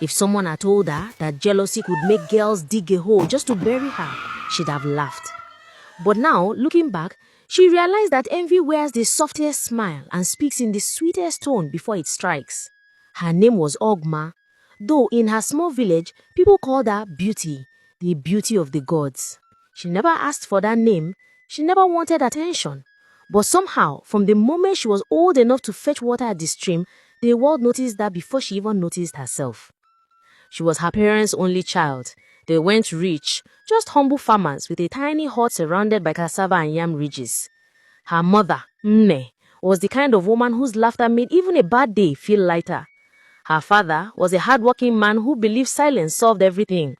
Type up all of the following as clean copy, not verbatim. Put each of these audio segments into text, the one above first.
If someone had told her that jealousy could make girls dig a hole just to bury her, she'd have laughed. But now, looking back, she realized that envy wears the softest smile and speaks in the sweetest tone before it strikes. Her name was Ogma, though in her small village, people called her Beauty, the beauty of the gods. She never asked for that name, she never wanted attention. But somehow, from the moment she was old enough to fetch water at the stream, the world noticed that before she even noticed herself. She was her parents' only child. They weren't rich, just humble farmers with a tiny hut surrounded by cassava and yam ridges. Her mother, Nne, was the kind of woman whose laughter made even a bad day feel lighter. Her father was a hardworking man who believed silence solved everything.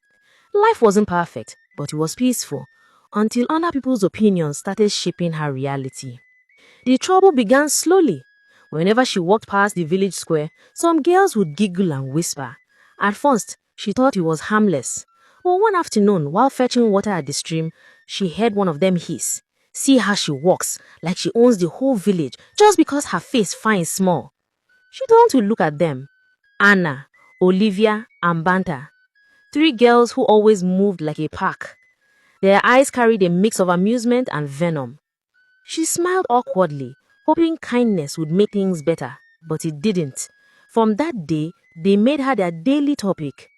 Life wasn't perfect, but it was peaceful, until other people's opinions started shaping her reality. The trouble began slowly. Whenever she walked past the village square, some girls would giggle and whisper. At first, she thought it was harmless. But one afternoon, while fetching water at the stream, she heard one of them hiss. See how she walks, like she owns the whole village, just because her face fine small. She turned to look at them. Anna, Olivia, and Banta. 3 girls who always moved like a pack. Their eyes carried a mix of amusement and venom. She smiled awkwardly, hoping kindness would make things better, but it didn't. From that day, they made her their daily topic.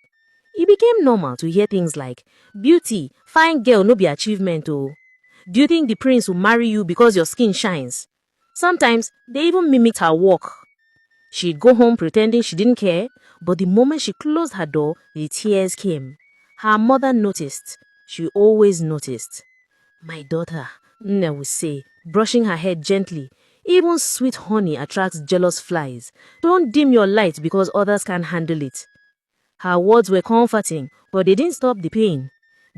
It became normal to hear things like, "Beauty, fine girl no be achievement oh. Do you think the prince will marry you because your skin shines?" Sometimes, they even mimicked her walk. She'd go home pretending she didn't care, but the moment she closed her door, the tears came. Her mother noticed. She always noticed. "My daughter," Nne would say, brushing her head gently. "Even sweet honey attracts jealous flies. Don't dim your light because others can't handle it." Her words were comforting, but they didn't stop the pain.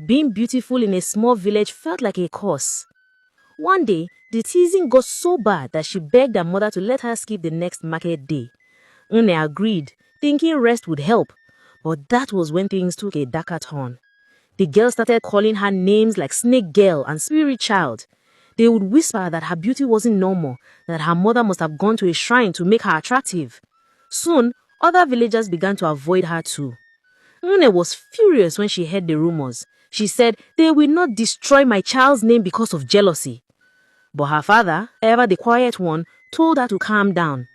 Being beautiful in a small village felt like a curse. One day, the teasing got so bad that she begged her mother to let her skip the next market day. Nne agreed, thinking rest would help. But that was when things took a darker turn. The girls started calling her names like Snake Girl and Spirit Child. They would whisper that her beauty wasn't normal, that her mother must have gone to a shrine to make her attractive. Soon, other villagers began to avoid her too. Nne was furious when she heard the rumors. She said, "They will not destroy my child's name because of jealousy." But her father, ever the quiet one, told her to calm down.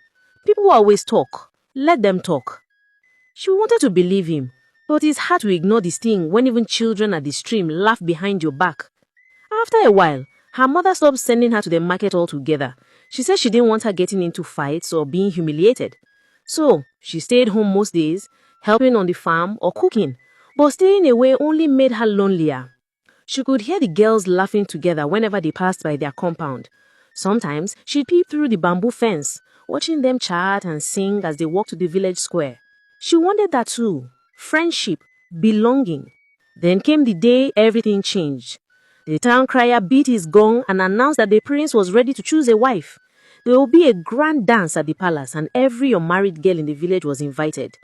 People always talk. Let them talk. She wanted to believe him, but it's hard to ignore this thing when even children at the stream laugh behind your back. After a while, her mother stopped sending her to the market altogether. She said she didn't want her getting into fights or being humiliated. So, she stayed home most days, helping on the farm or cooking, but staying away only made her lonelier. She could hear the girls laughing together whenever they passed by their compound. Sometimes, she'd peep through the bamboo fence, watching them chat and sing as they walked to the village square. She wanted that too. Friendship, belonging. Then came the day everything changed. The town crier beat his gong and announced that the prince was ready to choose a wife. There would be a grand dance at the palace and every unmarried girl in the village was invited.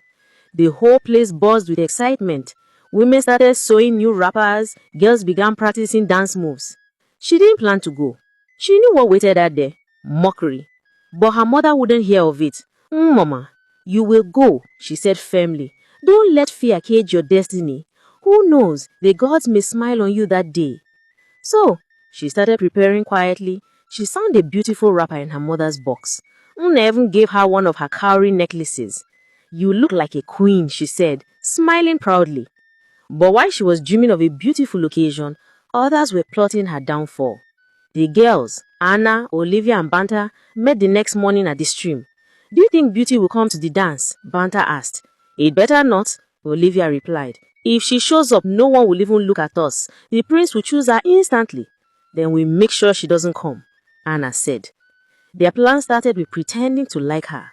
The whole place buzzed with excitement. Women started sewing new wrappers, girls began practicing dance moves. She didn't plan to go. She knew what waited her there. Mockery. But her mother wouldn't hear of it. "Mama, you will go," she said firmly. "Don't let fear cage your destiny. Who knows, the gods may smile on you that day." So, she started preparing quietly. She found a beautiful wrapper in her mother's box. Nne even gave her one of her cowrie necklaces. "You look like a queen," she said, smiling proudly. But while she was dreaming of a beautiful occasion, others were plotting her downfall. The girls, Anna, Olivia, and Banta, met the next morning at the stream. "Do you think Beauty will come to the dance?" Banta asked. "It better not," Olivia replied. "If she shows up, no one will even look at us. The prince will choose her instantly. Then we'll make sure she doesn't come," Anna said. Their plan started with pretending to like her.